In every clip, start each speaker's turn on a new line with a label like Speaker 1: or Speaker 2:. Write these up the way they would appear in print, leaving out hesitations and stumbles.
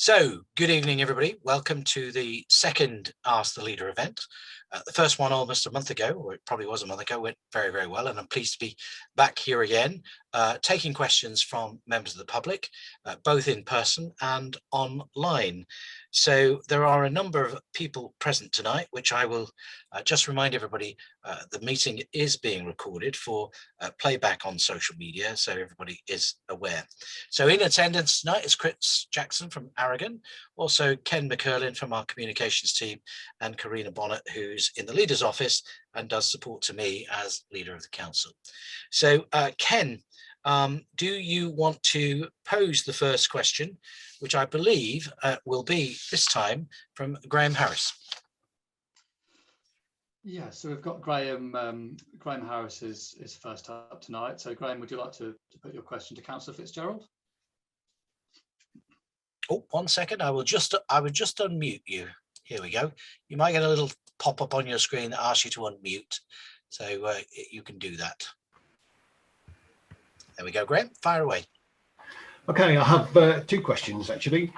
Speaker 1: So, good evening, everybody. Welcome to the second Ask the Leader event. The first one almost a month ago, or it probably was a month ago, went very, very well. And I'm pleased to be back here again, taking questions from members of the public, both in person and online. So there are a number of people present tonight, which I will just remind everybody, the meeting is being recorded for playback on social media, so everybody is aware. So in attendance tonight is Chris Jackson from Aragon, also Ken McCurlin from our communications team, and Karina Bonnet, who's in the leader's office and does support to me as leader of the council. So Ken, do you want to pose the first question, which I believe will be this time from Graham Harris?
Speaker 2: Yeah, so we've got Graham Harris is first up tonight. So Graham, would you like to put your question to Councillor Fitzgerald?
Speaker 1: Oh, 1 second. I would just unmute you. Here we go. You might get a little pop up on your screen that asks you to unmute. So you can do that. There we go, Graham. Fire away.
Speaker 3: Okay, I have two questions actually.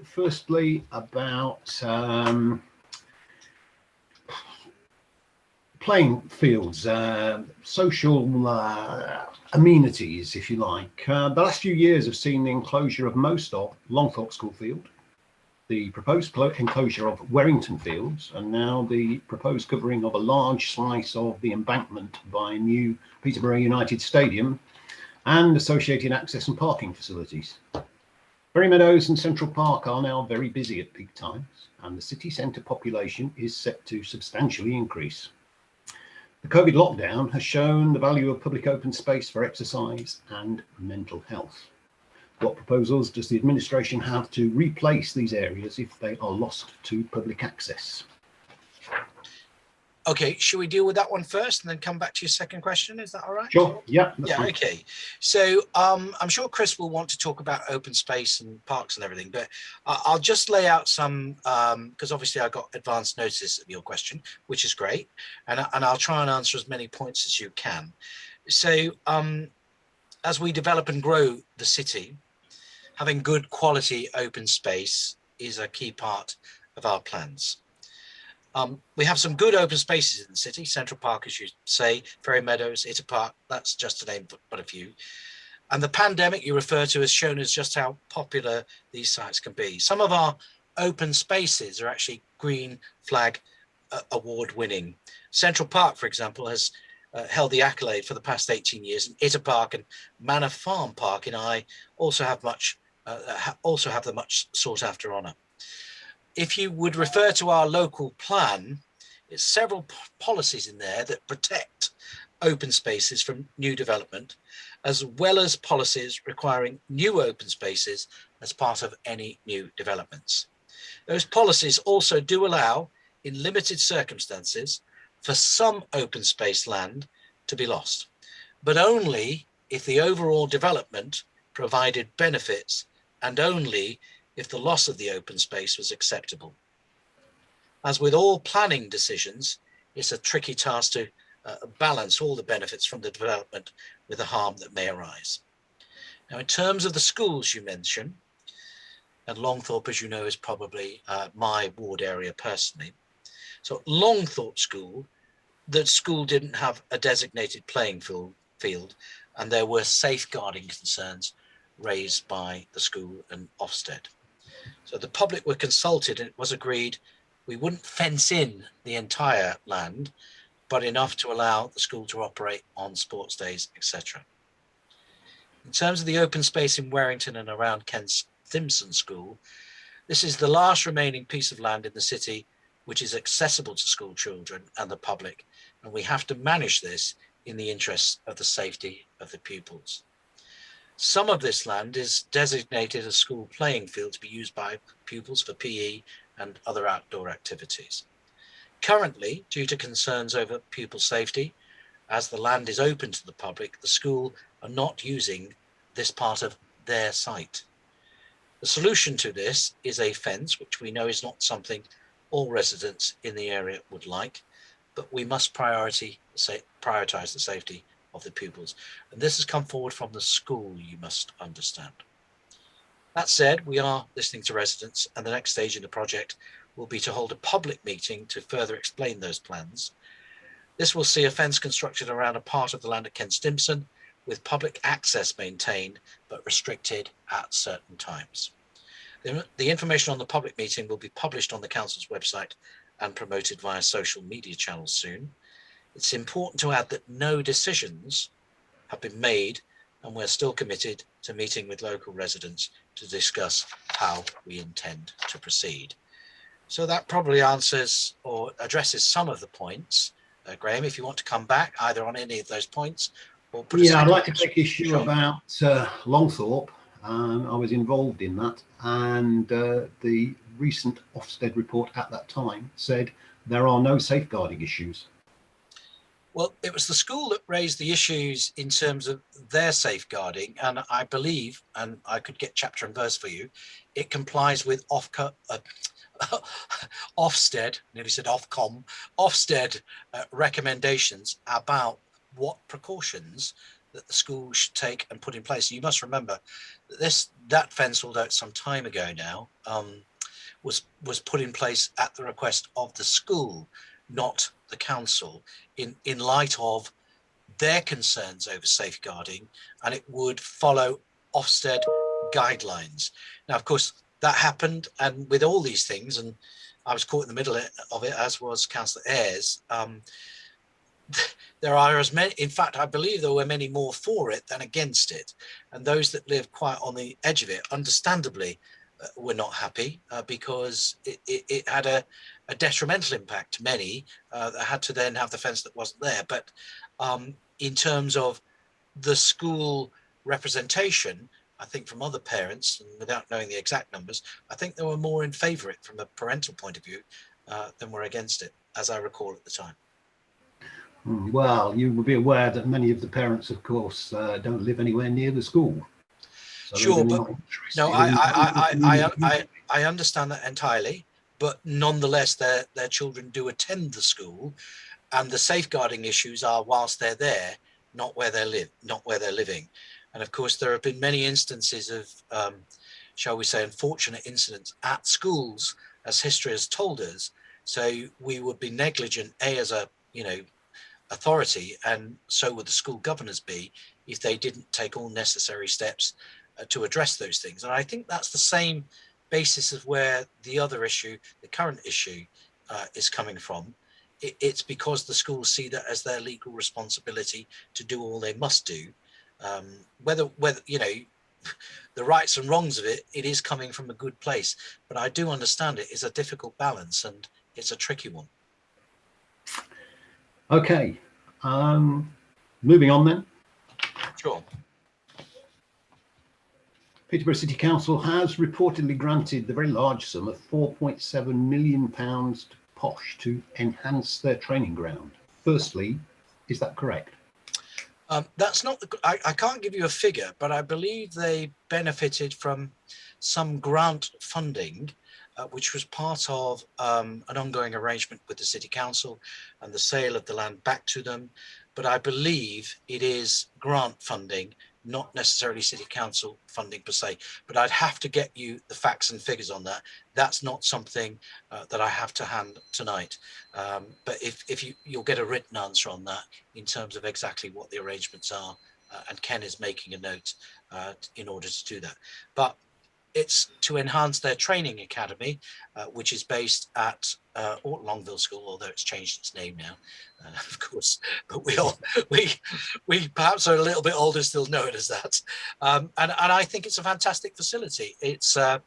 Speaker 3: Firstly, about playing fields, social amenities, if you like. The last few years have seen the enclosure of most of Longthorpe School Field, the proposed enclosure of Werrington Fields, and now the proposed covering of a large slice of the embankment by a new Peterborough United Stadium and associated access and parking facilities. Berry Meadows and Central Park are now very busy at peak times, and the city centre population is set to substantially increase. The COVID lockdown has shown the value of public open space for exercise and mental health. What proposals does the administration have to replace these areas if they are lost to public access?
Speaker 1: Okay, should we deal with that one first and then come back to your second question? Is that all right?
Speaker 3: Sure. Yeah.
Speaker 1: Yeah. Okay. So I'm sure Chris will want to talk about open space and parks and everything, but I'll just lay out some, because obviously I got advance notice of your question, which is great, and I'll try and answer as many points as you can. So as we develop and grow the city, having good quality open space is a key part of our plans. We have some good open spaces in the city, Central Park, as you say, Berry Meadows, Itter Park, that's just to name but a few. And the pandemic you refer to has shown us just how popular these sites can be. Some of our open spaces are actually Green Flag award winning. Central Park, for example, has held the accolade for the past 18 years, and Itter Park and Manor Farm Park in Eye also have the much sought after honour. If you would refer to our local plan, there's several policies in there that protect open spaces from new development, as well as policies requiring new open spaces as part of any new developments. Those policies also do allow, in limited circumstances, for some open space land to be lost, but only if the overall development provided benefits and only if the loss of the open space was acceptable. As with all planning decisions, it's a tricky task to balance all the benefits from the development with the harm that may arise. Now, in terms of the schools you mentioned, and Longthorpe, as you know, is probably my ward area personally. So Longthorpe School, the school didn't have a designated playing field, and there were safeguarding concerns raised by the school and Ofsted. So the public were consulted, and it was agreed we wouldn't fence in the entire land, but enough to allow the school to operate on sports days, etc. In terms of the open space in Werrington and around Ken Simpson School, this is the last remaining piece of land in the city which is accessible to school children and the public, and we have to manage this in the interests of the safety of the pupils. Some of this land is designated as school playing field to be used by pupils for PE and other outdoor activities. Currently, due to concerns over pupil safety, as the land is open to the public, the school are not using this part of their site. The solution to this is a fence, which we know is not something all residents in the area would like, but we must prioritise the safety of the pupils. And this has come forward from the school, you must understand. That said, we are listening to residents, and the next stage in the project will be to hold a public meeting to further explain those plans. This will see a fence constructed around a part of the land at Ken Stimson, with public access maintained but restricted at certain times. The information on the public meeting will be published on the council's website and promoted via social media channels soon. It's important to add that no decisions have been made, and we're still committed to meeting with local residents to discuss how we intend to proceed. So that probably answers or addresses some of the points. Graham, if you want to come back either on any of those points or put
Speaker 3: Yeah, I'd like to take issue
Speaker 1: Sure.
Speaker 3: about Longthorpe. I was involved in that, and the recent Ofsted report at that time said there are no safeguarding issues.
Speaker 1: Well, it was the school that raised the issues in terms of their safeguarding, and I believe, and I could get chapter and verse for you, it complies with Ofsted, nearly said Ofcom, Ofsted recommendations about what precautions that the school should take and put in place. You must remember that that fence, although it's some time ago now, was put in place at the request of the school, not the council, in light of their concerns over safeguarding, and it would follow Ofsted guidelines. Now, of course, that happened, and with all these things, and I was caught in the middle of it, as was Councillor Ayres. There are as many, in fact, I believe there were many more for it than against it. And those that live quite on the edge of it, understandably, were not happy because it had a detrimental impact to many that had to then have the fence that wasn't there. But in terms of the school representation, I think from other parents, and without knowing the exact numbers, I think they were more in favour of it from a parental point of view than were against it, as I recall at the time.
Speaker 3: Well, you will be aware that many of the parents, of course, don't live anywhere near the school. So
Speaker 1: sure, but no, I understand that entirely, but nonetheless, their children do attend the school, and the safeguarding issues are whilst they're there, not where they live, not where they're living. And of course, there have been many instances of, shall we say, unfortunate incidents at schools, as history has told us. So we would be negligent, as a authority, and so would the school governors be if they didn't take all necessary steps to address those things. And I think that's the same basis of where the other issue, the current issue, is coming from. It's because the schools see that as their legal responsibility to do all they must do. Whether the rights and wrongs of it, it is coming from a good place. But I do understand it is a difficult balance, and it's a tricky one.
Speaker 3: Okay, moving on then.
Speaker 1: Sure.
Speaker 3: Peterborough City Council has reportedly granted the very large sum of £4.7 million to Posh to enhance their training ground. Firstly, is that correct?
Speaker 1: That's not, I can't give you a figure, but I believe they benefited from some grant funding, which was part of an ongoing arrangement with the City Council and the sale of the land back to them. But I believe it is grant funding, not necessarily City Council funding per se. But I'd have to get you the facts and figures on that. That's not something that I have to hand tonight. But if you'll get a written answer on that in terms of exactly what the arrangements are, and Ken is making a note in order to do that. But it's to enhance their training academy, which is based at Longville School, although it's changed its name now, of course. But we perhaps are a little bit older, still know it as that. And I think it's a fantastic facility. It's but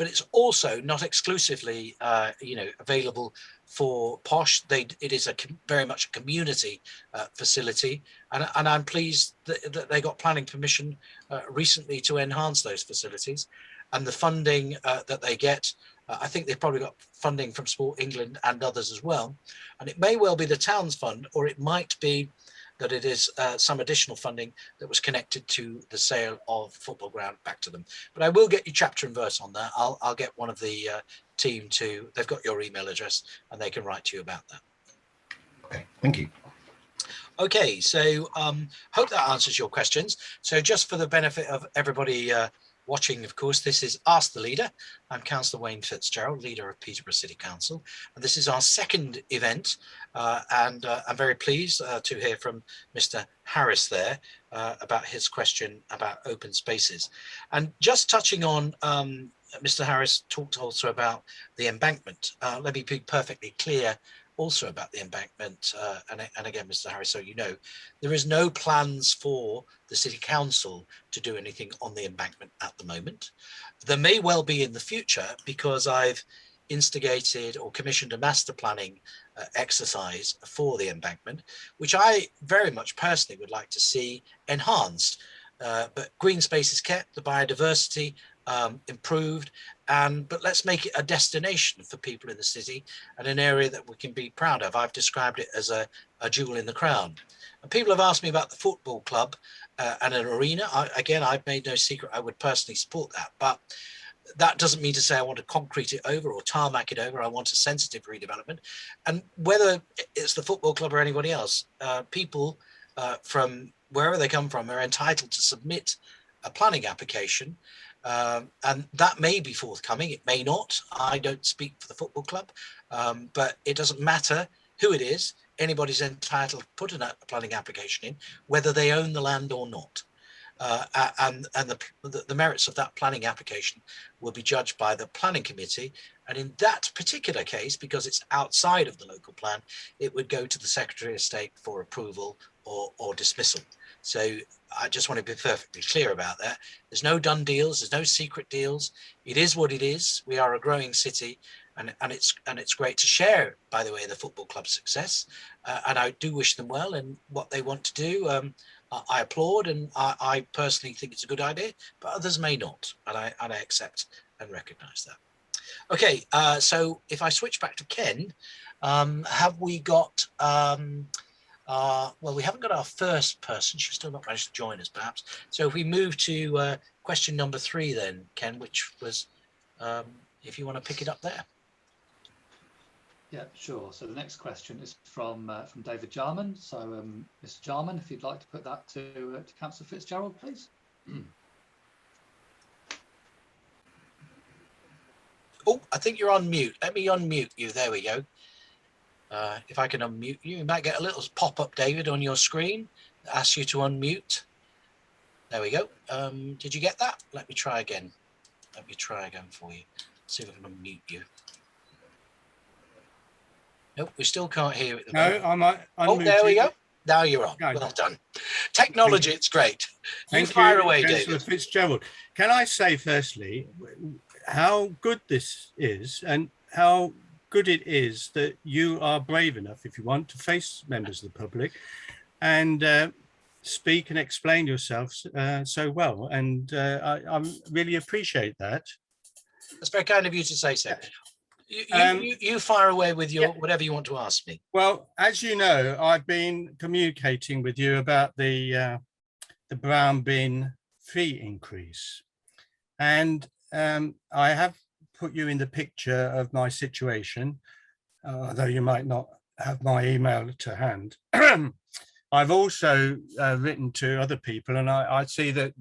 Speaker 1: it's also not exclusively available for Posh. It is very much a community facility, and I'm pleased that they got planning permission recently to enhance those facilities. And the funding that they get, I think they've probably got funding from Sport England and others as well. And it may well be the town's fund, or it might be that it is some additional funding that was connected to the sale of the football ground back to them. But I will get you chapter and verse on that. I'll get one of the team to, they've got your email address and they can write to you about that.
Speaker 3: Okay, thank you.
Speaker 1: Okay, so hope that answers your questions. So just for the benefit of everybody watching, of course, this is Ask the Leader. I'm Councillor Wayne Fitzgerald, leader of Peterborough City Council, and this is our second event. I'm very pleased to hear from Mr. Harris there about his question about open spaces. And just touching on, Mr. Harris talked also about the embankment. Let me be perfectly clear also about the embankment, and again, Mr. Harris, so you know, there is no plans for the City Council to do anything on the embankment at the moment. There may well be in the future, because I've instigated or commissioned a master planning exercise for the embankment, which I very much personally would like to see enhanced. But green space is kept, the biodiversity improved, but let's make it a destination for people in the city and an area that we can be proud of. I've described it as a jewel in the crown. And people have asked me about the football club and an arena. Again, I've made no secret I would personally support that, but that doesn't mean to say I want to concrete it over or tarmac it over. I want a sensitive redevelopment. And whether it's the football club or anybody else, people from wherever they come from are entitled to submit a planning application. And that may be forthcoming, it may not. I don't speak for the football club, but it doesn't matter who it is. Anybody's entitled to put a planning application in, whether they own the land or not. And the merits of that planning application will be judged by the planning committee. And in that particular case, because it's outside of the local plan, it would go to the Secretary of State for approval or dismissal. So I just want to be perfectly clear about that. There's no done deals, there's no secret deals. It is what it is. We are a growing city, and it's great to share, by the way, the football club's success. And I do wish them well in what they want to do. I applaud, and I personally think it's a good idea, but others may not, and I accept and recognise that. Okay, so if I switch back to Ken, have we got? Well, we haven't got our first person. She's still not managed to join us, perhaps. So if we move to question number 3, then Ken, which was, if you want to pick it up there.
Speaker 2: Yeah, sure. So the next question is from David Jarman. So, Mr. Jarman, if you'd like to put that to Councillor Fitzgerald, please.
Speaker 1: Oh, I think you're on mute. Let me unmute you. There we go. If I can unmute you, you might get a little pop-up, David, on your screen that asks you to unmute. There we go. Did you get that? Let me try again. Let me try again for you. See if I can unmute you. Nope, we still can't hear it.
Speaker 4: No, I might.
Speaker 1: Oh, there we go. Now you're on.
Speaker 4: No.
Speaker 1: Well done. Technology, it's great. You
Speaker 4: Thank
Speaker 1: fire
Speaker 4: you,
Speaker 1: away,
Speaker 4: Councillor
Speaker 1: David.
Speaker 4: Fitzgerald. Can I say firstly how good this is and how good it is that you are brave enough, if you want, to face members of the public and speak and explain yourself so well. And I really appreciate that.
Speaker 1: That's very kind of you to say so. You fire away with your whatever you want to ask me.
Speaker 4: Well, as you know, I've been communicating with you about the brown bin fee increase, and I have put you in the picture of my situation, although you might not have my email to hand. I've also written to other people, and I see that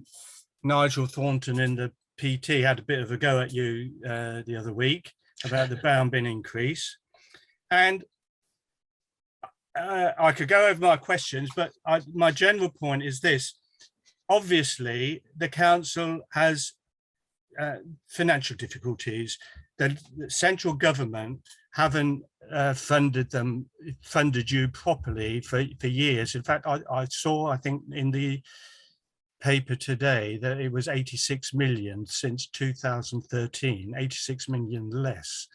Speaker 4: Nigel Thornton in the PT had a bit of a go at you the other week about the brown bin increase. And I could go over my questions, but my general point is this. Obviously, the council has financial difficulties. The central government haven't funded you properly for years. In fact, I saw, I think in the paper today, that it was 86 million since 2013, 86 million less.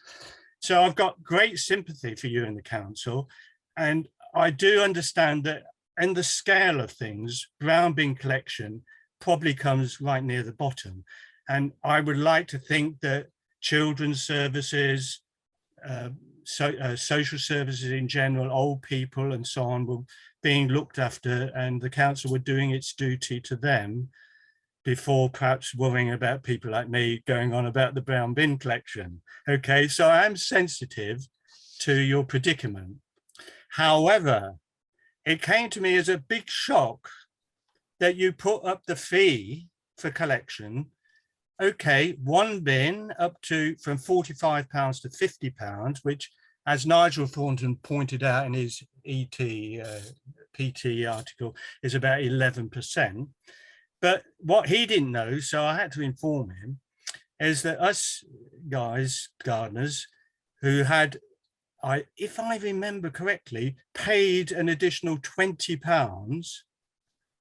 Speaker 4: So I've got great sympathy for you in the council. And I do understand that in the scale of things, brown bin collection probably comes right near the bottom. And I would like to think that children's services, social services in general, old people and so on, were being looked after, and the council were doing its duty to them before perhaps worrying about people like me going on about the brown bin collection. Okay, so I am sensitive to your predicament. However, it came to me as a big shock that you put up the fee for collection okay, one bin up to from £45 to £50, which, as Nigel Thornton pointed out in his PT article, is about 11%. But what he didn't know, so I had to inform him, is that us guys, gardeners, who had, if I remember correctly, paid an additional £20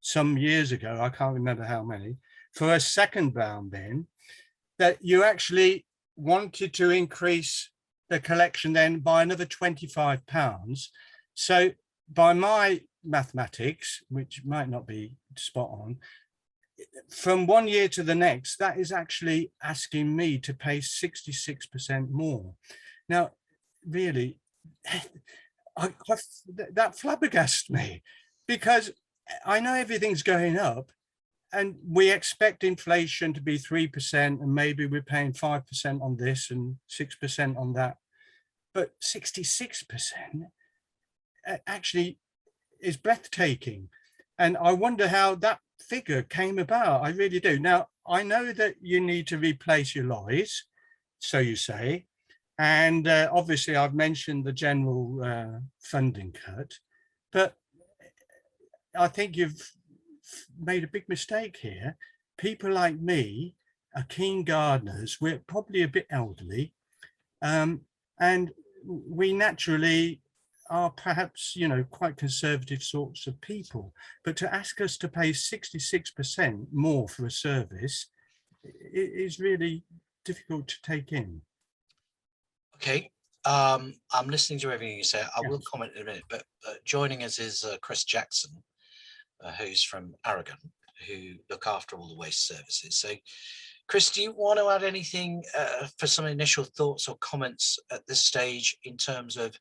Speaker 4: some years ago, I can't remember how many, for a second brown bin, that you actually wanted to increase the collection then by another £25. So by my mathematics, which might not be spot on, from 1 year to the next, that is actually asking me to pay 66% more. Now, really, that flabbergasted me, because I know everything's going up and we expect inflation to be 3%, and maybe we're paying 5% on this and 6% on that. But 66% actually is breathtaking. And I wonder how that figure came about. I really do. Now, I know that you need to replace your lorries, so you say. And obviously, I've mentioned the general funding cut. But I think you've made a big mistake here. People like me are keen gardeners. We're probably a bit elderly. And we naturally are perhaps, you know, quite conservative sorts of people. But to ask us to pay 66% more for a service is really difficult to take in.
Speaker 1: Okay. I'm listening to everything you say. I will
Speaker 4: Yes.
Speaker 1: comment in a minute, but joining us is Chris Jackson, who's from Aragon, who look after all the waste services. So, Chris, do you want to add anything for some initial thoughts or comments at this stage in terms of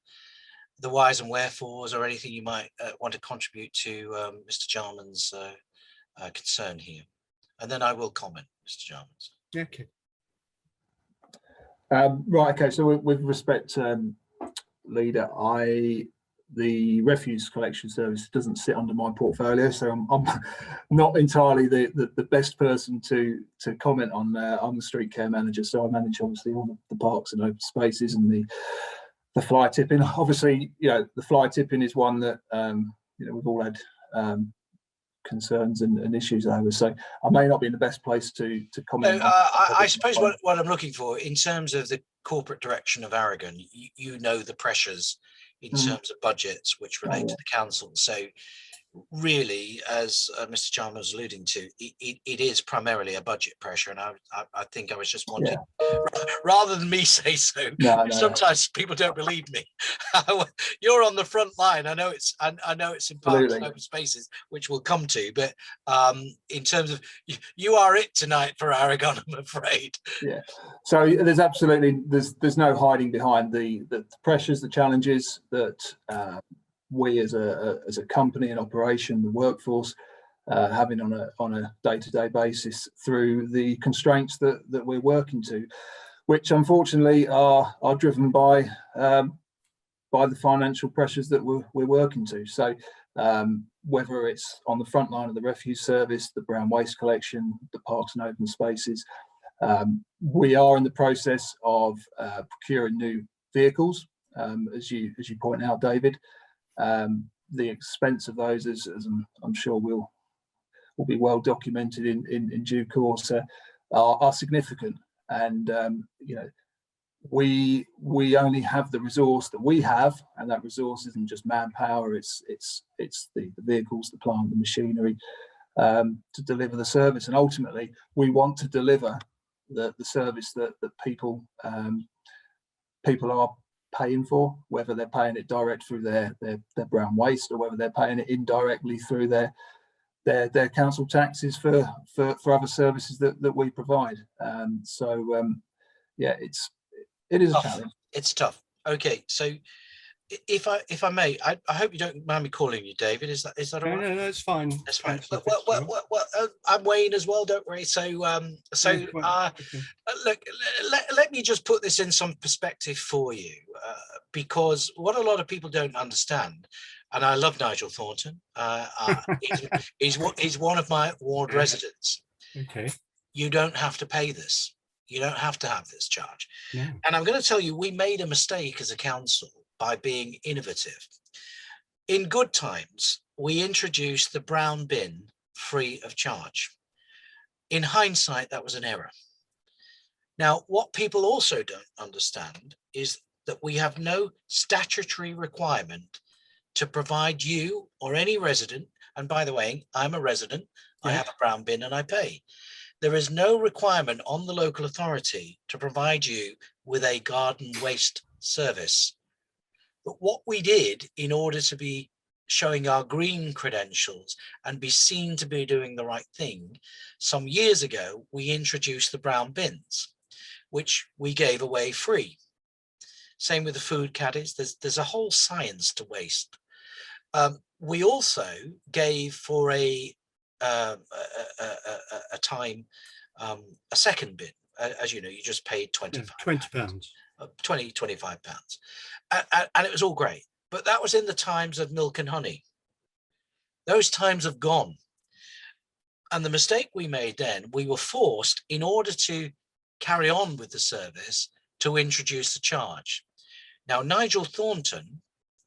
Speaker 1: the whys and wherefores, or anything you might want to contribute to Mr. Jarman's concern here? And then I will comment, Mr. Jarman's.
Speaker 4: Okay.
Speaker 5: Right, okay, so with respect, Leader, the refuse collection service doesn't sit under my portfolio, so I'm not entirely the best person to comment on. I'm the street care manager, so I manage obviously all the parks and open spaces and the fly tipping. Obviously, you know, the fly tipping is one that you know, we've all had concerns and issues over, so I may not be in the best place to comment.
Speaker 1: No, I suppose what I'm looking for in terms of the corporate direction of Aragon, you know the pressures in terms of budgets which relate to the council. So really, as Mr. Jarman was alluding to, it is primarily a budget pressure, and I think I was just wanting, rather than me say so. Sometimes people don't believe me. You're on the front line. I know it's in parks and open spaces, which we'll come to, but in terms of you are it tonight for Aragon, I'm afraid.
Speaker 5: Yeah. So there's absolutely there's no hiding behind the pressures, the challenges that we as a company and operation, the workforce, having on a day-to-day basis through the constraints that we're working to, which unfortunately are driven by the financial pressures that we're working to. So whether it's on the front line of the refuse service, the brown waste collection, the parks and open spaces, we are in the process of procuring new vehicles, as you point out, David. The expense of those, as I'm sure will be well documented in due course, are significant. And you know, we only have the resource that we have, and that resource isn't just manpower. It's the vehicles, the plant, the machinery to deliver the service. And ultimately, we want to deliver the service that people are paying for, whether they're paying it direct through their brown waste, or whether they're paying it indirectly through their council taxes for other services that we provide. Yeah, it is a challenge.
Speaker 1: It's tough. Okay, so if I may, I hope you don't mind me calling you David. Is that all right? No,
Speaker 4: it's fine.
Speaker 1: That's fine. Well, I'm Wayne as well, don't worry. So look, let me just put this in some perspective for you, because what a lot of people don't understand, and I love Nigel Thornton. He's one of my ward residents.
Speaker 4: Okay.
Speaker 1: you don't have to pay this. You don't have to have this charge.
Speaker 4: No.
Speaker 1: And I'm going to tell you, we made a mistake as a council by being innovative. In good times, we introduced the brown bin free of charge. In hindsight, that was an error. Now, what people also don't understand is that we have no statutory requirement to provide you or any resident, and by the way, I'm a resident, I have a brown bin and I pay. There is no requirement on the local authority to provide you with a garden waste service. But what we did in order to be showing our green credentials and be seen to be doing the right thing, some years ago, we introduced the brown bins, which we gave away free. Same with the food caddies. There's a whole science to waste. We also gave for a time a second bin. As you know, you just paid £20. £25. And it was all great. But that was in the times of milk and honey. Those times have gone. And the mistake we made then, we were forced, in order to carry on with the service, to introduce the charge. Now, Nigel Thornton,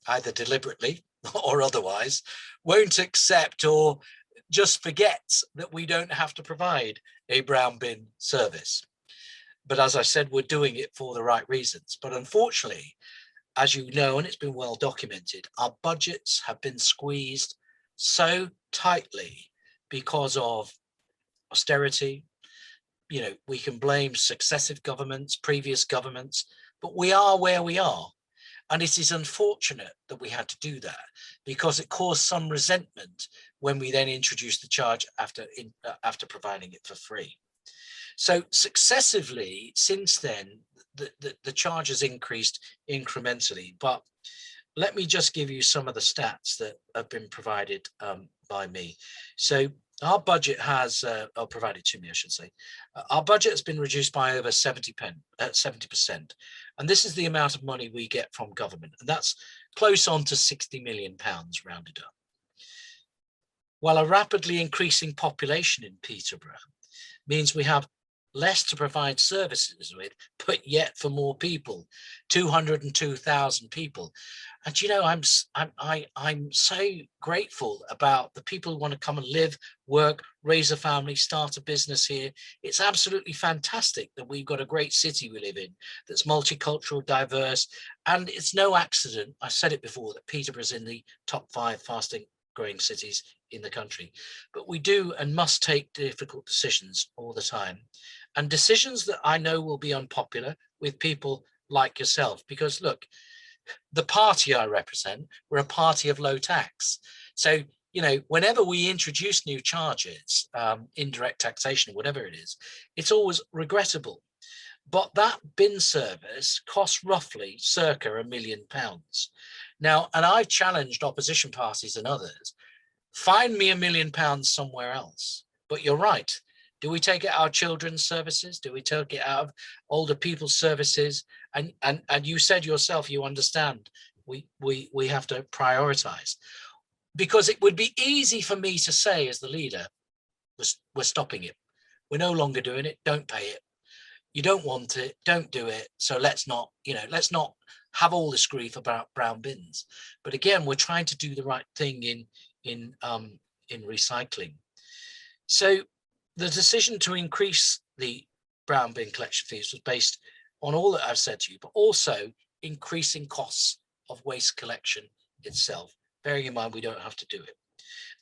Speaker 1: either deliberately or otherwise, won't accept or just forgets that we don't have to provide a brown bin service. But as I said, we're doing it for the right reasons. But unfortunately, as you know, and it's been well documented, our budgets have been squeezed so tightly because of austerity. You know, we can blame successive governments, previous governments, but we are where we are. And it is unfortunate that we had to do that, because it caused some resentment when we then introduced the charge after providing it for free. So successively since then, the charge has increased incrementally. But let me just give you some of the stats that have been provided by me. So our budget has, provided to me, I should say. Our budget has been reduced by over 70%. And this is the amount of money we get from government. And that's close on to £60 million rounded up. While a rapidly increasing population in Peterborough means we have less to provide services with, but yet for more people, 202,000 people. And you know, I'm so grateful about the people who want to come and live, work, raise a family, start a business here. It's absolutely fantastic that we've got a great city we live in that's multicultural, diverse, and it's no accident, I said it before, that Peterborough's in the top 5 fastest growing cities in the country. But we do and must take difficult decisions all the time, and decisions that I know will be unpopular with people like yourself, because look, the party I represent, we're a party of low tax. So, you know, whenever we introduce new charges, indirect taxation, whatever it is, it's always regrettable. But that bin service costs roughly circa £1 million. Now, and I've challenged opposition parties and others, find me £1 million somewhere else. But you're right. Do we take it out of children's services? Do we take it out of older people's services? And you said yourself, you understand, we have to prioritize, because it would be easy for me to say as the leader, we're stopping it. We're no longer doing it. Don't pay it. You don't want it. Don't do it. So let's not, you know, let's not have all this grief about brown bins. But again, we're trying to do the right thing in recycling. So the decision to increase the brown bin collection fees was based on all that I've said to you, but also increasing costs of waste collection itself, bearing in mind we don't have to do it.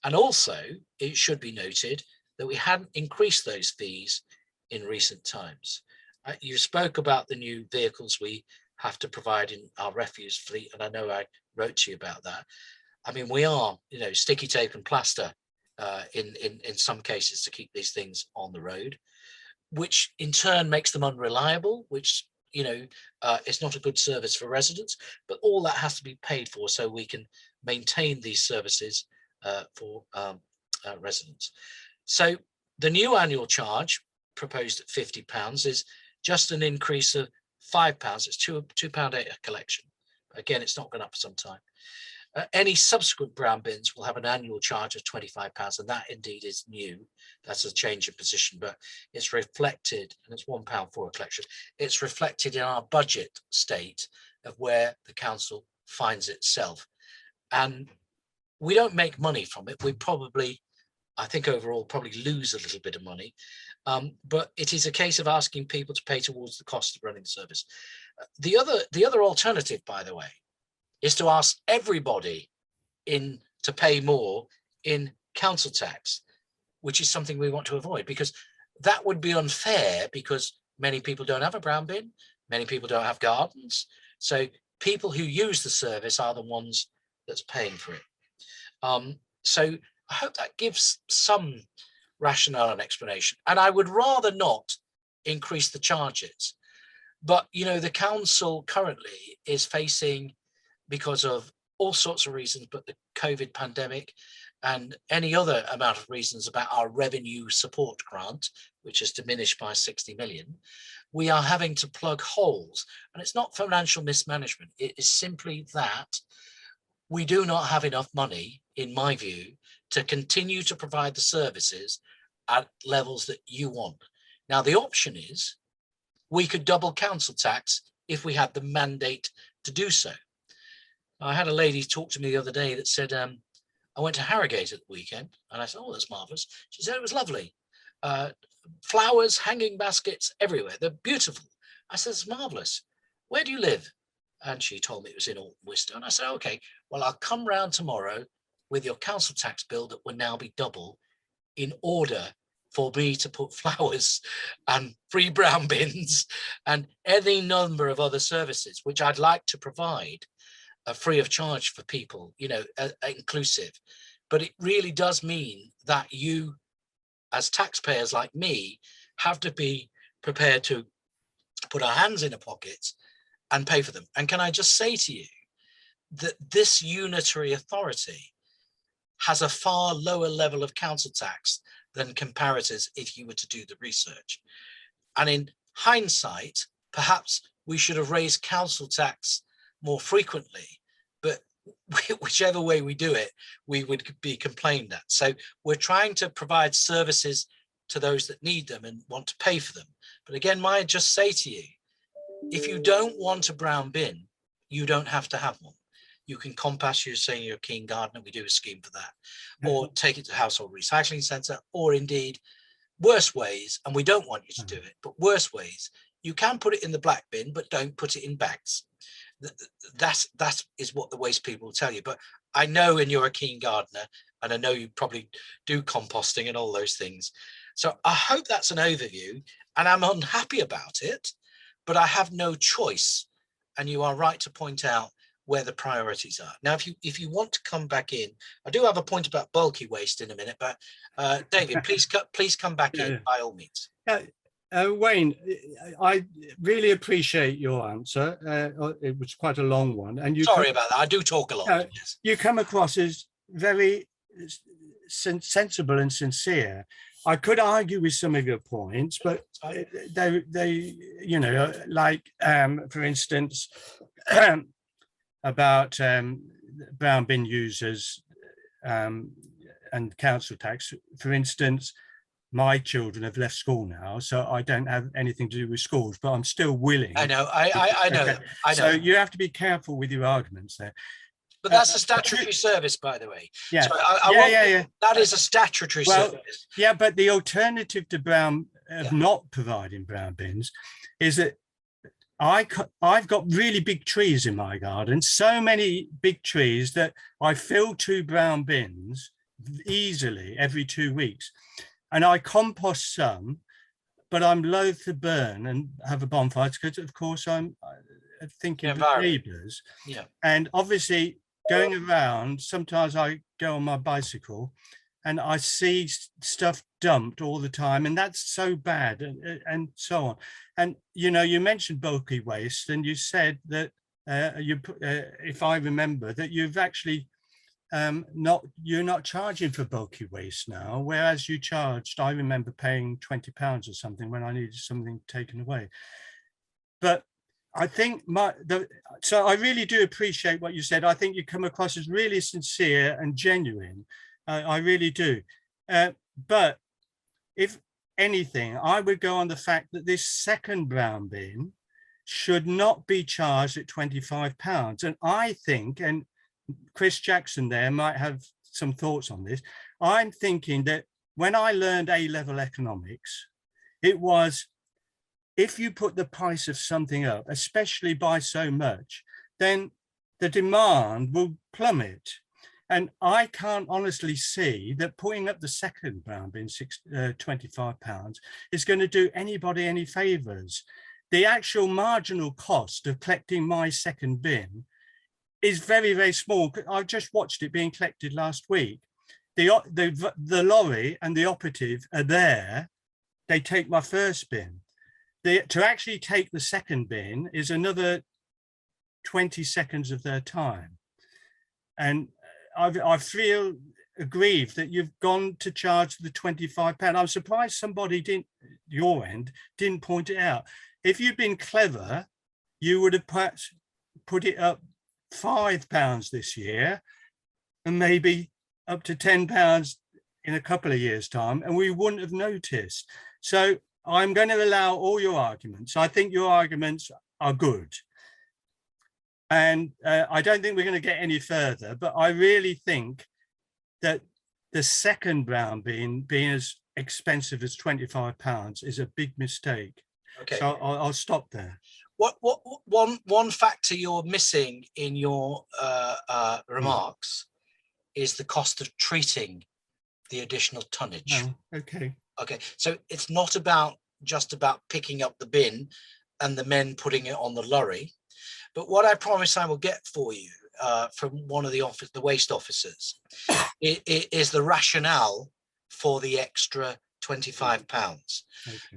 Speaker 1: And also, it should be noted that we hadn't increased those fees in recent times. You spoke about the new vehicles we have to provide in our refuse fleet, and I know I wrote to you about that. I mean, we are, you know, sticky tape and plaster in some cases to keep these things on the road, which in turn makes them unreliable, which, you know, it's not a good service for residents, but all that has to be paid for so we can maintain these services for residents. So the new annual charge proposed at £50 is just an increase of £5. It's £2.8 a collection. Again, it's not gone up for some time. Any subsequent brown bins will have an annual charge of £25, and that indeed is new. That's a change of position, but it's reflected, and it's £1 for a collection. It's reflected in our budget state of where the council finds itself. And we don't make money from it. We probably, I think overall, probably lose a little bit of money. But it is a case of asking people to pay towards the cost of running the service. The other alternative, by the way, is to ask everybody to pay more in council tax, which is something we want to avoid, because that would be unfair, because many people don't have a brown bin, many people don't have gardens. So people who use the service are the ones that's paying for it. So I hope that gives some rationale and explanation. And I would rather not increase the charges. But, you know, the council currently is facing, because of all sorts of reasons, but the COVID pandemic and any other amount of reasons about our revenue support grant, which has diminished by 60 million, we are having to plug holes. And it's not financial mismanagement. It is simply that we do not have enough money, in my view, to continue to provide the services at levels that you want. Now, the option is we could double council tax if we had the mandate to do so. I had a lady talk to me the other day that said, I went to Harrogate at the weekend, and I said, oh, that's marvellous. She said it was lovely. Flowers, hanging baskets everywhere. They're beautiful. I said, it's marvellous. Where do you live? And she told me it was in Alton Worcester. And I said, okay, well, I'll come round tomorrow with your council tax bill that will now be double, in order for me to put flowers and free brown bins and any number of other services, which I'd like to provide free of charge for people, you know, inclusive. But it really does mean that you, as taxpayers like me, have to be prepared to put our hands in our pockets and pay for them. And can I just say to you that this unitary authority has a far lower level of council tax than comparators if you were to do the research. And in hindsight, perhaps we should have raised council tax more frequently, but whichever way we do it, we would be complained at. So we're trying to provide services to those that need them and want to pay for them. But again, might I just say to you, if you don't want a brown bin, you don't have to have one. You can compost, you're saying you're a keen gardener, we do a scheme for that, or take it to household recycling centre, or indeed worse ways, and we don't want you to do it, but worse ways, you can put it in the black bin, but don't put it in bags. That is what the waste people will tell you. But I know, and you're a keen gardener, and I know you probably do composting and all those things. So I hope that's an overview, and I'm unhappy about it, but I have no choice. And you are right to point out where the priorities are. Now, if you want to come back in, I do have a point about bulky waste in a minute, but David, please come back in by all means.
Speaker 4: Wayne, I really appreciate your answer. It was quite a long one, and you
Speaker 1: sorry about that. I do talk a lot. Yes.
Speaker 4: You come across as very sensible and sincere. I could argue with some of your points, but they you know, like for instance, about brown bin users and council tax. For instance, my children have left school now, so I don't have anything to do with schools, but I'm still willing.
Speaker 1: I know, I know.
Speaker 4: Okay. I know. So you have to be careful with your arguments there.
Speaker 1: But that's a statutory service, by the way.
Speaker 4: Yeah,
Speaker 1: so
Speaker 4: yeah.
Speaker 1: That is a statutory service.
Speaker 4: Yeah, but the alternative to not providing brown bins is that I've got really big trees in my garden, so many big trees that I fill 2 brown bins easily every 2 weeks. And I compost some, but I'm loath to burn and have a bonfire because, of course, I'm thinking of the neighbours.
Speaker 1: Yeah.
Speaker 4: And obviously, going around, sometimes I go on my bicycle and I see stuff dumped all the time, and that's so bad, and so on. And, you know, you mentioned bulky waste, and you said that if I remember, that you've actually you're not charging for bulky waste now, whereas you charged, I remember paying £20 or something when I needed something taken away. But I think so I really do appreciate what you said. I think you come across as really sincere and genuine. I really do. But if anything, I would go on the fact that this second brown bin should not be charged at £25. And I think, and Chris Jackson there might have some thoughts on this, I'm thinking that when I learned A-level economics, it was, if you put the price of something up, especially by so much, then the demand will plummet. And I can't honestly see that putting up the second brown bin, £25, is going to do anybody any favours. The actual marginal cost of collecting my second bin is very, very small. I just watched it being collected last week. The lorry and the operative are there. They take my first bin. To actually take the second bin is another 20 seconds of their time. And I feel aggrieved that you've gone to charge the £25. I'm surprised somebody your end didn't point it out. If you'd been clever, you would have perhaps put it up £5 this year and maybe up to £10 in a couple of years' time, and we wouldn't have noticed. So I'm going to allow all your arguments. I think your arguments are good. And I don't think we're going to get any further, but I really think that the second brown bin being as expensive as £25 is a big mistake. Okay. So I'll stop there.
Speaker 1: One factor you're missing in your remarks is the cost of treating the additional tonnage.
Speaker 4: Oh, okay.
Speaker 1: Okay, so it's not just about picking up the bin and the men putting it on the lorry, but what I promise I will get for you from one of the waste officers is the rationale for the extra £25. Okay.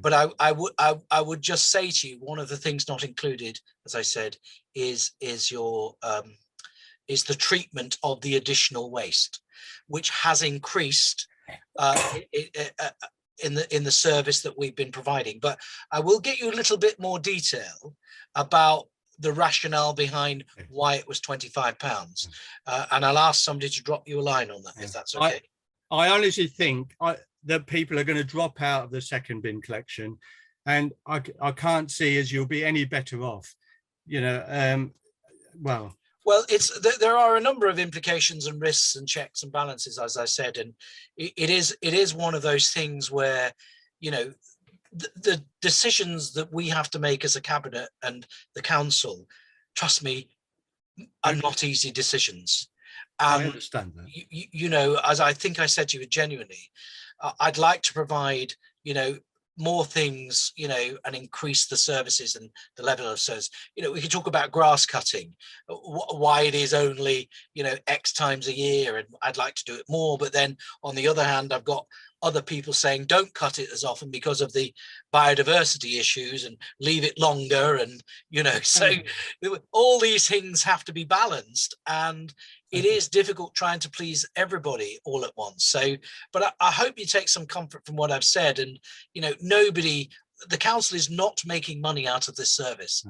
Speaker 1: But I would just say to you, one of the things not included, as I said, is the treatment of the additional waste, which has increased in the service that we've been providing. But I will get you a little bit more detail about the rationale behind why it was £25, and I'll ask somebody to drop you a line on that, if that's okay.
Speaker 4: I honestly think that people are going to drop out of the second bin collection, and I can't see as you'll be any better off, you know. Well,
Speaker 1: there are a number of implications and risks and checks and balances, as I said, and it is one of those things where, you know, the decisions that we have to make as a cabinet and the council, trust me, are not easy decisions.
Speaker 4: I understand that.
Speaker 1: You know, as I think I said to you genuinely, I'd like to provide, you know, more things, you know, and increase the services and the level of service. You know, we could talk about grass cutting, why it is only, you know, X times a year, and I'd like to do it more. But then on the other hand, I've got other people saying don't cut it as often because of the biodiversity issues, and leave it longer, and, you know, so all these things have to be balanced, and it is difficult trying to please everybody all at once. So, but I hope you take some comfort from what I've said. And, you know, the council is not making money out of this service.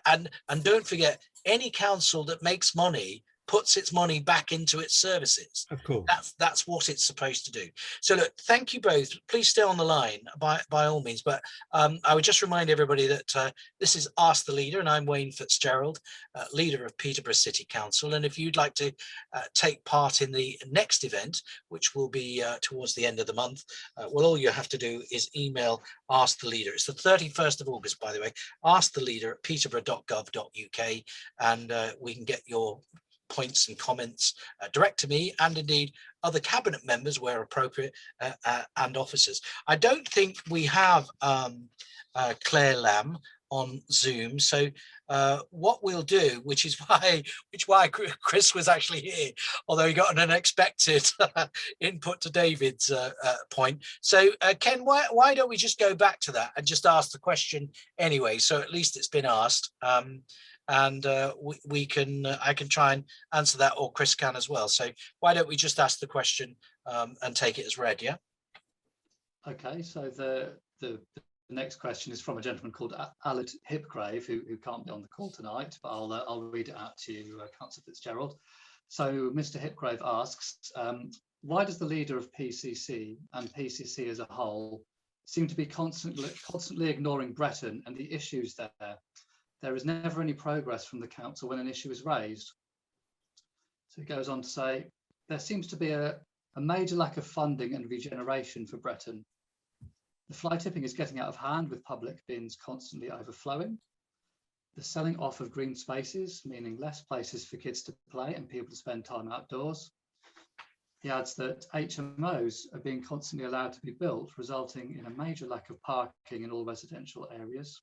Speaker 1: And don't forget, any council that makes money puts its money back into its services.
Speaker 4: Of course.
Speaker 1: That's what it's supposed to do. So look, thank you both. Please stay on the line by all means. But I would just remind everybody that this is Ask the Leader, and I'm Wayne Fitzgerald, leader of Peterborough City Council. And if you'd like to take part in the next event, which will be towards the end of the month, well, all you have to do is email Ask the Leader. It's the 31st of August, by the way, asktheleader@peterborough.gov.uk, and we can get your points and comments direct to me, and indeed other cabinet members where appropriate, and officers. I don't think we have Claire Lamb on Zoom, so what we'll do, which is why Chris was actually here, although he got an unexpected input to David's point. So Ken, why don't we just go back to that and just ask the question anyway, so at least it's been asked, and I can try and answer that, or Chris can as well. So why don't we just ask the question and take it as read? Yeah.
Speaker 2: Okay, so the next question is from a gentleman called Aled Hipgrave, who can't be on the call tonight, but I'll read it out to you, Councillor Fitzgerald. So Mr. Hipgrave asks, why does the leader of PCC and PCC as a whole seem to be constantly ignoring Bretton and the issues there? There is never any progress from the council when an issue is raised. So he goes on to say, there seems to be a major lack of funding and regeneration for Bretton. The fly tipping is getting out of hand with public bins constantly overflowing. The selling off of green spaces, meaning less places for kids to play and people to spend time outdoors. He adds that HMOs are being constantly allowed to be built, resulting in a major lack of parking in all residential areas.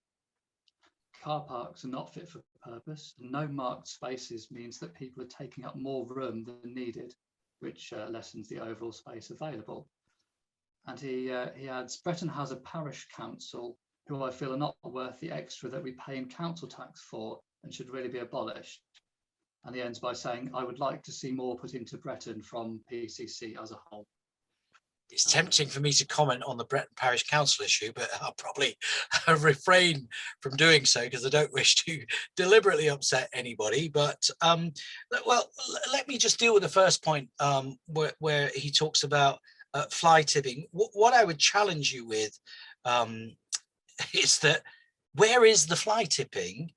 Speaker 2: Car parks are not fit for purpose. No marked spaces means that people are taking up more room than needed, which lessens the overall space available. And he adds, Bretton has a parish council who I feel are not worth the extra that we pay in council tax for and should really be abolished. And he ends by saying, I would like to see more put into Bretton from PCC as a whole.
Speaker 1: It's tempting for me to comment on the Bretton Parish Council issue, but I'll probably refrain from doing so because I don't wish to deliberately upset anybody. But well, let me just deal with the first point where he talks about fly tipping. What I would challenge you with is that where is the fly tipping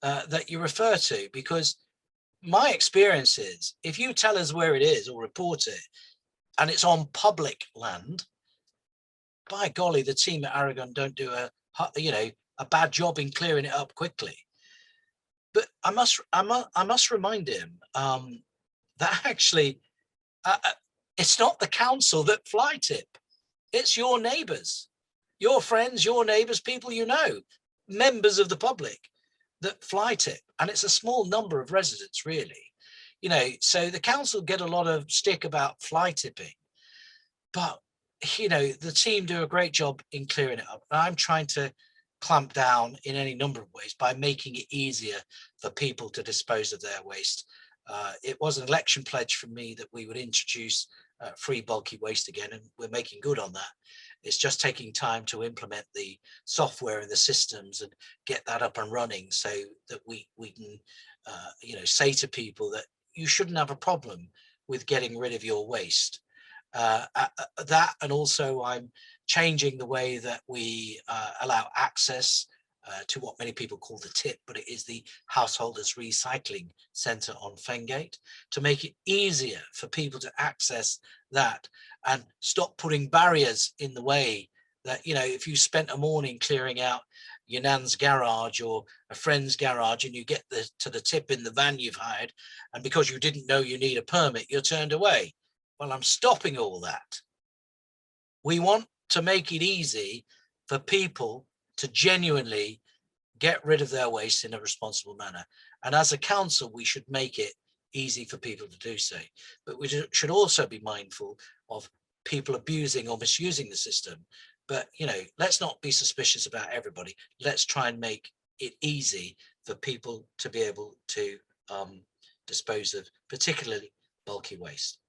Speaker 1: that you refer to? Because my experience is if you tell us where it is or report it, and it's on public land, by golly, the team at Aragon don't do a bad job in clearing it up quickly. But I must remind him that actually it's not the council that fly tip. It's your neighbours, your friends, your neighbours, people you know, members of the public that fly tip, and it's a small number of residents really. You know, so the council get a lot of stick about fly tipping, but you know, the team do a great job in clearing it up. And I'm trying to clamp down in any number of ways by making it easier for people to dispose of their waste. It was an election pledge from me that we would introduce free bulky waste again, and we're making good on that. It's just taking time to implement the software and the systems and get that up and running so that we can say to people that you shouldn't have a problem with getting rid of your waste. That, and also I'm changing the way that we allow access to what many people call the tip, but it is the Householders Recycling Centre on Fengate, to make it easier for people to access that and stop putting barriers in the way that, you know, if you spent a morning clearing out your nan's garage or a friend's garage and you get to the tip in the van you've hired, and because you didn't know you need a permit, you're turned away. Well, I'm stopping all that. We want to make it easy for people to genuinely get rid of their waste in a responsible manner. And as a council, we should make it easy for people to do so. But we should also be mindful of people abusing or misusing the system. But, you know, let's not be suspicious about everybody. Let's try and make it easy for people to be able to dispose of particularly bulky waste.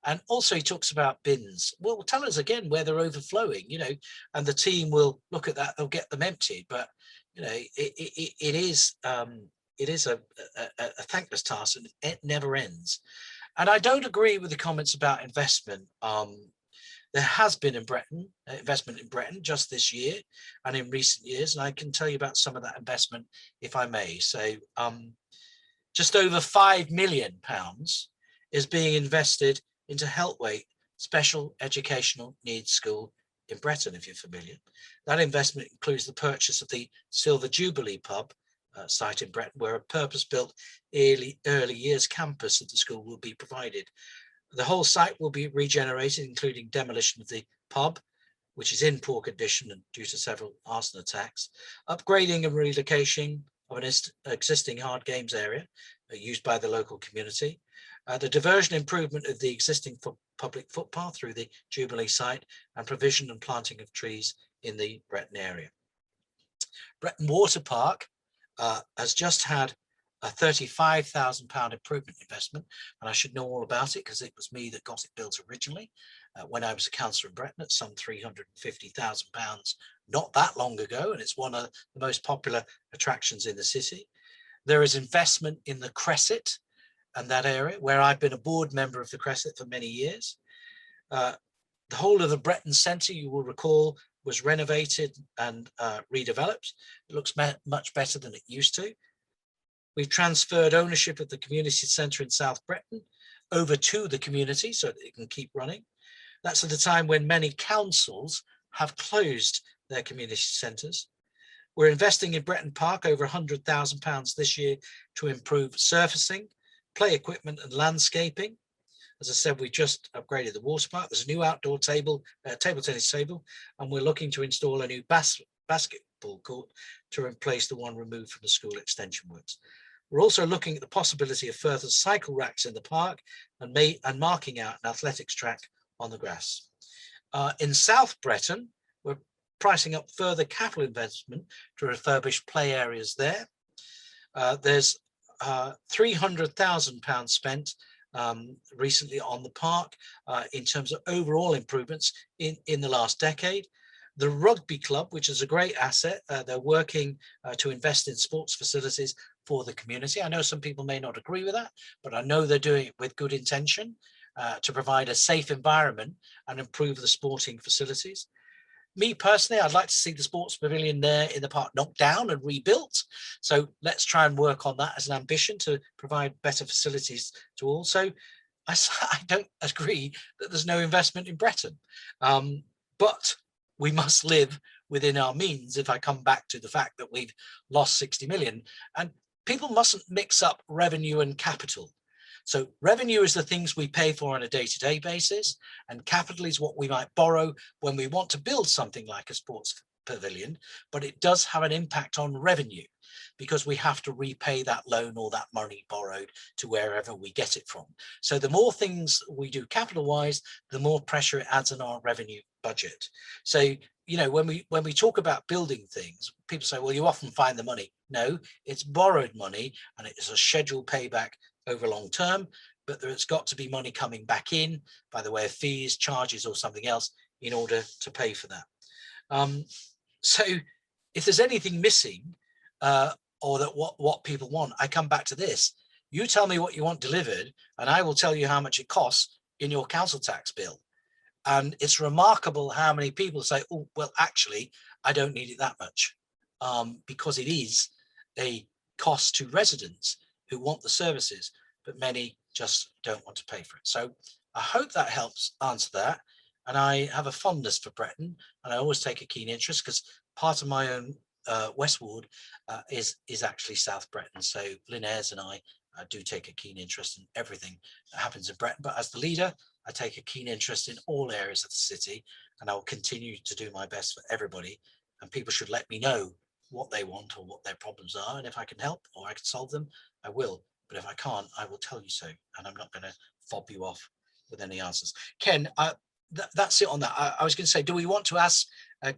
Speaker 1: And also he talks about bins. Well, tell us again where they're overflowing, you know, and the team will look at that, they'll get them emptied. But, you know, it is a thankless task, and it never ends. And I don't agree with the comments about investment. There has been investment in Bretton just this year and in recent years, and I can tell you about some of that investment if I may. So just over £5 million is being invested into Heltwaite Special Educational Needs School in Bretton, if you're familiar. That investment includes the purchase of the Silver Jubilee pub site in Bretton, where a purpose-built early years campus of the school will be provided. The whole site will be regenerated, including demolition of the pub, which is in poor condition and due to several arson attacks, upgrading and relocation of an existing hard games area used by the local community, the diversion improvement of the existing public footpath through the Jubilee site, and provision and planting of trees in the Bretton area. Bretton Water Park has just had a £35,000 improvement investment, and I should know all about it because it was me that got it built originally when I was a councillor in Bretton at some £350,000 not that long ago, and it's one of the most popular attractions in the city. There is investment in the Cresset and that area, where I've been a board member of the Cresset for many years. The whole of the Bretton Centre, you will recall, was renovated and redeveloped. It looks much better than it used to. We've transferred ownership of the community centre in South Bretton over to the community so that it can keep running. That's at a time when many councils have closed their community centres. We're investing in Bretton Park over £100,000 this year to improve surfacing, play equipment and landscaping. As I said, we just upgraded the water park. There's a new outdoor table tennis table, and we're looking to install a new basketball court to replace the one removed from the school extension works. We're also looking at the possibility of further cycle racks in the park and marking out an athletics track on the grass. In South Bretton, we're pricing up further capital investment to refurbish play areas there. There's £300,000 spent recently on the park in terms of overall improvements in the last decade. The rugby club, which is a great asset, they're working to invest in sports facilities for the community. I know some people may not agree with that, but I know they're doing it with good intention to provide a safe environment and improve the sporting facilities. Me personally, I'd like to see the sports pavilion there in the park knocked down and rebuilt. So let's try and work on that as an ambition to provide better facilities to all. So I don't agree that there's no investment in Bretton, but we must live within our means. If I come back to the fact that we've lost 60 million, and people mustn't mix up revenue and capital. So revenue is the things we pay for on a day-to-day basis, and capital is what we might borrow when we want to build something like a sports pavilion, but it does have an impact on revenue because we have to repay that loan or that money borrowed to wherever we get it from. So the more things we do capital-wise, the more pressure it adds on our revenue budget. So, you know, when we talk about building things, people say, well, you often find the money. No, it's borrowed money and it's a scheduled payback over long term, but there's got to be money coming back in by the way of fees, charges or something else in order to pay for that. So if there's anything missing or that what people want, I come back to this. You tell me what you want delivered and I will tell you how much it costs in your council tax bill. And it's remarkable how many people say, oh, well, actually, I don't need it that much because it is a cost to residents who want the services, but many just don't want to pay for it. So I hope that helps answer that. And I have a fondness for Bretton, and I always take a keen interest because part of my own West Ward is actually South Bretton. So Lynn Ayres and I do take a keen interest in everything that happens in Bretton. But as the leader, I take a keen interest in all areas of the city, and I will continue to do my best for everybody. And people should let me know what they want or what their problems are, and if I can help or I can solve them, I will. But if I can't, I will tell you so, and I'm not going to fob you off with any answers. Ken, that's it on that. I was going to say, do we want to ask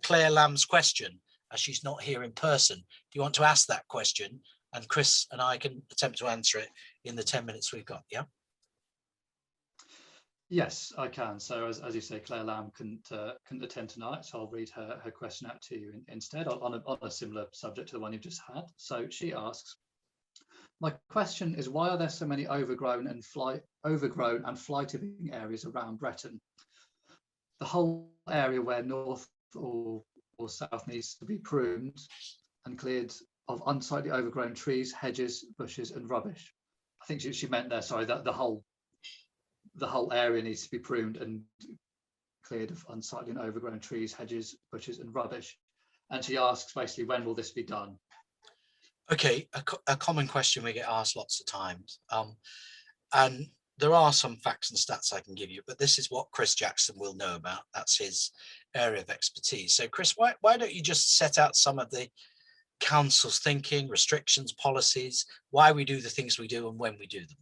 Speaker 1: Claire Lamb's question as she's not here in person? Do you want to ask that question, and Chris and I can attempt to answer it in the 10 minutes we've got? Yeah.
Speaker 2: Yes, I can. So as you say, Claire Lamb couldn't attend tonight, so I'll read her question out to you instead on a similar subject to the one you've just had. So she asks, my question is, why are there so many overgrown and fly-tipping areas around Bretton? The whole area where north or south needs to be pruned and cleared of unsightly overgrown trees, hedges, bushes and rubbish. I think she meant there, sorry, that the whole area needs to be pruned and cleared of unsightly and overgrown trees, hedges, bushes and rubbish. And she asks basically, when will this be done?
Speaker 1: Okay, a common question we get asked lots of times. And there are some facts and stats I can give you, but this is what Chris Jackson will know about. That's his area of expertise. So Chris, why don't you just set out some of the council's thinking, restrictions, policies, why we do the things we do and when we do them?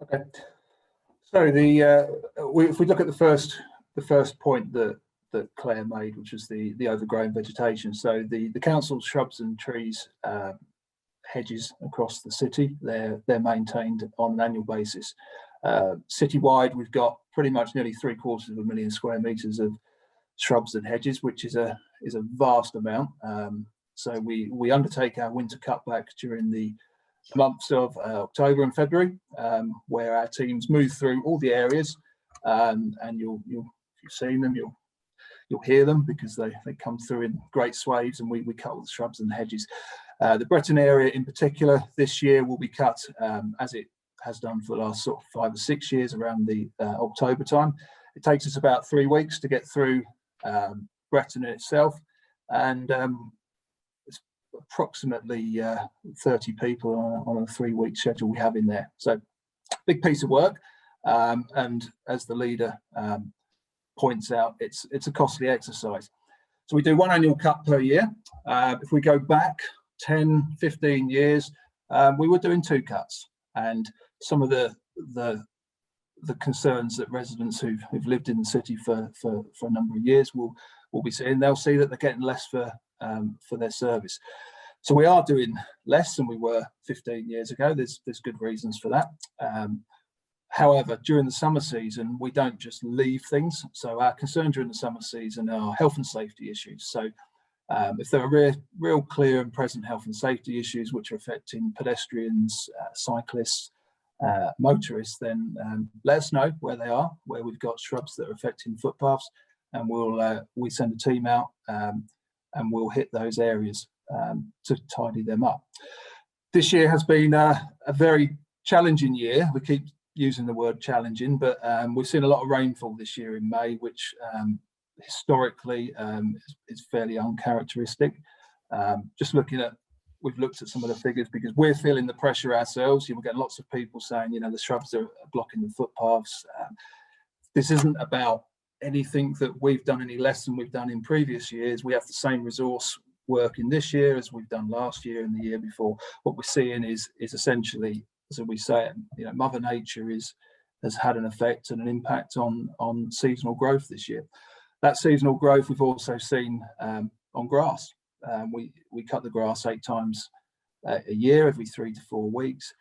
Speaker 5: Okay. So if we look at the first point that Claire made, which was the overgrown vegetation. So the council's shrubs and trees hedges across the city. They're maintained on an annual basis. Citywide, we've got pretty much nearly 750,000 square metres of shrubs and hedges, which is a vast amount. So we undertake our winter cutback during the months of October and February, where our teams move through all the areas, and if you've seen them, you'll hear them because they come through in great swathes, and we cut all the shrubs and the hedges. The Breton area in particular this year will be cut as it has done for the last sort of 5 or 6 years around the October time. It takes us about 3 weeks to get through Breton itself, and it's approximately 30 people on a 3-week schedule we have in there. So big piece of work, and as the leader points out, it's a costly exercise. So we do 1 annual cut per year. If we go back 10, 15 years, we were doing 2 cuts, and some of the concerns that residents who've lived in the city for a number of years will be seeing, they'll see that they're getting less for their service. So we are doing less than we were 15 years ago. There's good reasons for that. However, during the summer season, we don't just leave things. So our concern during the summer season are health and safety issues. So if there are real clear and present health and safety issues which are affecting pedestrians, cyclists, motorists, then let us know where they are, where we've got shrubs that are affecting footpaths, and we send a team out and we'll hit those areas to tidy them up. This year has been a very challenging year. We keep using the word challenging, but we've seen a lot of rainfall this year in May, which historically is fairly uncharacteristic. We've looked at some of the figures because we're feeling the pressure ourselves. We're getting lots of people saying, the shrubs are blocking the footpaths. This isn't about anything that we've done any less than we've done in previous years. We have the same resource working this year as we've done last year and the year before. What we're seeing is essentially, as we say, Mother Nature has had an effect and an impact on seasonal growth this year. That seasonal growth we've also seen on grass. We cut the grass 8 times a year, every 3 to 4 weeks.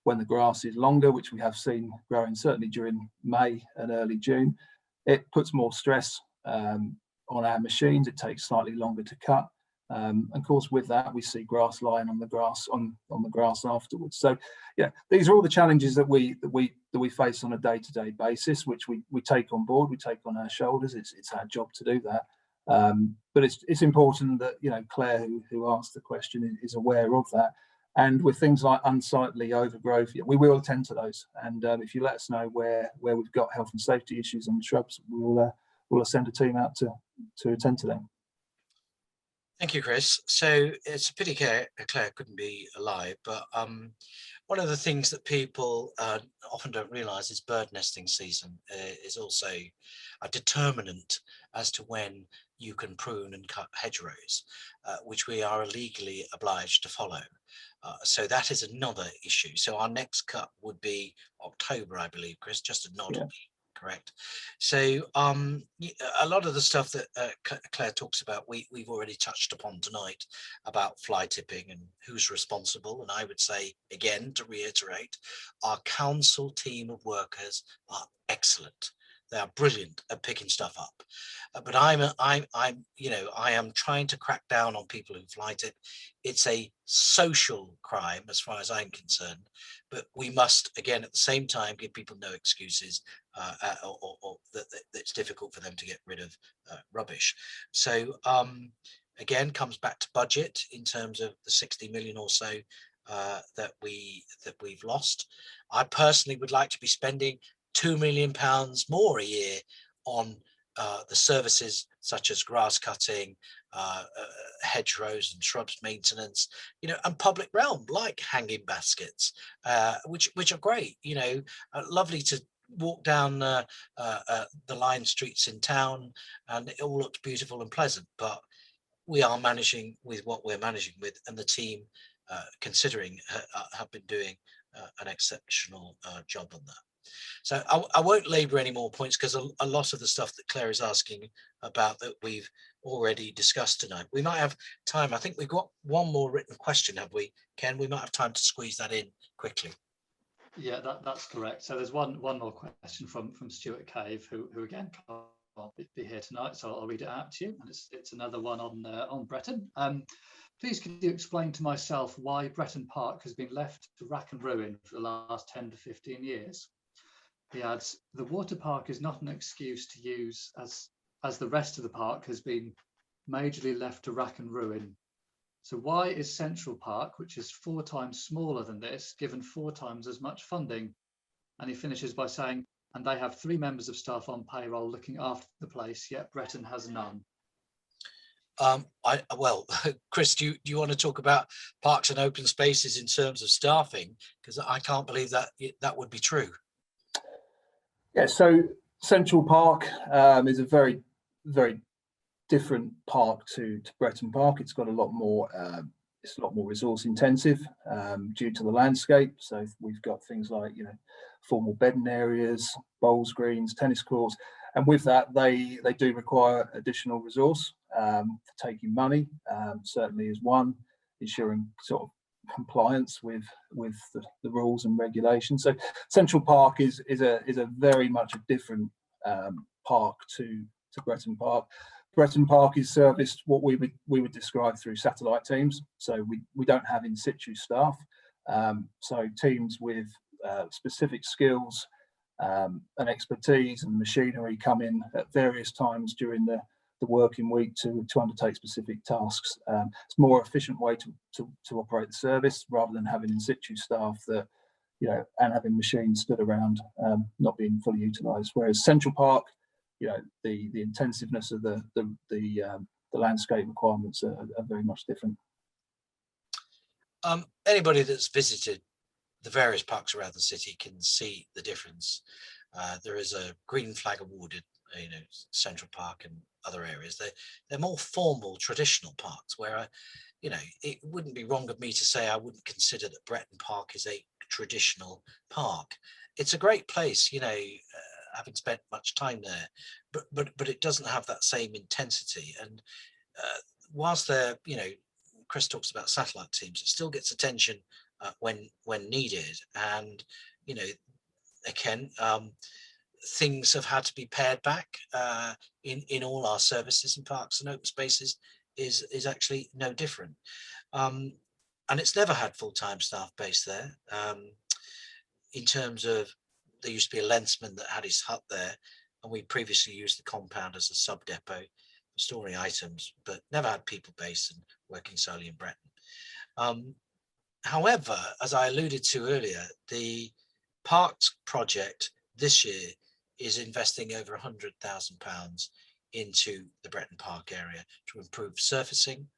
Speaker 5: When the grass is longer, which we have seen growing certainly during May and early June, it puts more stress on our machines. It takes slightly longer to cut. Of course, with that, we see grass lying on the grass afterwards. So, these are all the challenges that we face on a day-to-day basis, which we take on board, we take on our shoulders. It's our job to do that. But it's important that Claire, who asked the question, is aware of that. And with things like unsightly overgrowth, we will attend to those. And if you let us know where we've got health and safety issues on the shrubs, we'll send a team out to attend to them.
Speaker 1: Thank you, Chris. So it's a pity Claire couldn't be alive, but one of the things that people often don't realise is bird nesting season is also a determinant as to when you can prune and cut hedgerows, which we are illegally obliged to follow. So that is another issue. So our next cut would be October, I believe, Chris, just a nod. Yeah. Correct. So a lot of the stuff that Claire talks about, we've already touched upon tonight about fly tipping and who's responsible. And I would say, again, to reiterate, our council team of workers are excellent. They are brilliant at picking stuff up. But I am trying to crack down on people who fly tip. It's a social crime as far as I'm concerned. But we must, again, at the same time, give people no excuses or that it's difficult for them to get rid of rubbish. So again, comes back to budget in terms of the 60 million or so that we've lost. I personally would like to be spending £2 million more a year on the services such as grass cutting, hedgerows and shrubs maintenance, and public realm like hanging baskets, which are great. Lovely to walk down the line streets in town, and it all looks beautiful and pleasant. But we are managing with what we're managing with, and the team, considering, have been doing an exceptional job on that. So I won't labour any more points, because a lot of the stuff that Claire is asking about that we've already discussed tonight. We might have time. I think we've got one more written question, have we, Ken? We might have time to squeeze that in quickly.
Speaker 2: Yeah, that's correct. So there's one more question from Stuart Cave, who again can't be here tonight, so I'll read it out to you. And it's another one on Bretton. Please, could you explain to myself why Bretton Park has been left to rack and ruin for the last 10 to 15 years? He adds, the water park is not an excuse to use as the rest of the park has been majorly left to rack and ruin. So why is Central Park, which is 4 times smaller than this, given 4 times as much funding? And he finishes by saying, and they have 3 members of staff on payroll looking after the place, yet Bretton has none.
Speaker 1: Well, Chris, do you want to talk about parks and open spaces in terms of staffing? Because I can't believe that would be true.
Speaker 5: Yeah, so Central Park is a very, very different park to Bretton Park. It's got a lot more, it's a lot more resource intensive due to the landscape. So we've got things like, formal bedding areas, bowls greens, tennis courts. And with that, they do require additional resource for taking money, certainly is one, ensuring sort of compliance with the rules and regulations. So Central Park is a very much a different park to Bretton Park. Bretton Park is serviced what we would describe through satellite teams. So we don't have in situ staff. So teams with specific skills and expertise and machinery come in at various times during the working week to undertake specific tasks. It's a more efficient way to operate the service, rather than having in situ staff that, and having machines stood around not being fully utilised. Whereas Central Park, the intensiveness of the landscape requirements are very much different.
Speaker 1: Anybody that's visited the various parks around the city can see the difference. There is a green flag awarded, Central Park and other areas. They're more formal, traditional parks where, it wouldn't be wrong of me to say I wouldn't consider that Bretton Park is a traditional park. It's a great place, having spent much time there, but it doesn't have that same intensity. And whilst there, Chris talks about satellite teams, it still gets attention when needed. And again, things have had to be pared back in all our services, and parks and open spaces is actually no different. And it's never had full-time staff based there. In terms of, there used to be a lensman that had his hut there, and we previously used the compound as a sub depot for storing items, but never had people based and working solely in Bretton. However, as I alluded to earlier, the parks project this year is investing over £100,000 into the Bretton Park area to improve surfacing,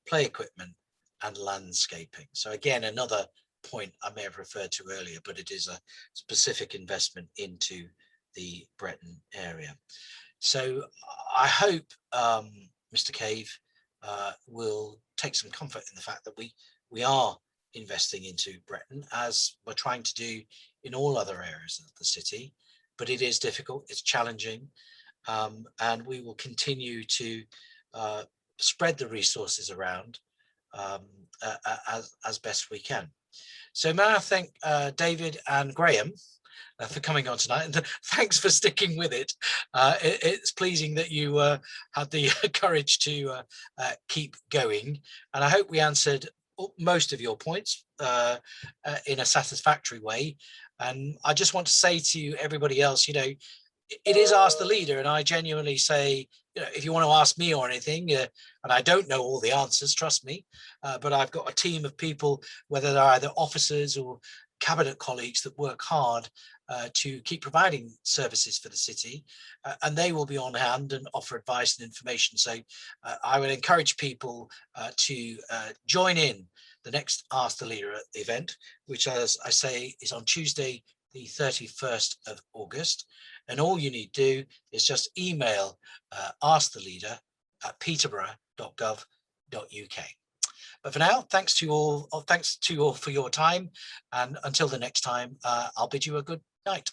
Speaker 1: play equipment and landscaping. So again, another point I may have referred to earlier, but it is a specific investment into the Bretton area. So I hope Mr. Cave will take some comfort in the fact that we are investing into Bretton, as we're trying to do in all other areas of the city, but it is difficult, it's challenging, and we will continue to spread the resources around as best we can. So may I thank David and Graham for coming on tonight, and thanks for sticking with it. It's pleasing that you had the courage to keep going, and I hope we answered most of your points in a satisfactory way. And I just want to say to everybody else, it is Ask the Leader, and I genuinely say, if you want to ask me or anything, and I don't know all the answers, trust me, but I've got a team of people, whether they're either officers or cabinet colleagues, that work hard to keep providing services for the city, and they will be on hand and offer advice and information. So I would encourage people to join in the next Ask the Leader event, which, as I say, is on Tuesday, the 31st of August. And all you need to do is just email askthelleader@peterborough.gov.uk. But for now, thanks to you all for your time. And until the next time, I'll bid you a good night.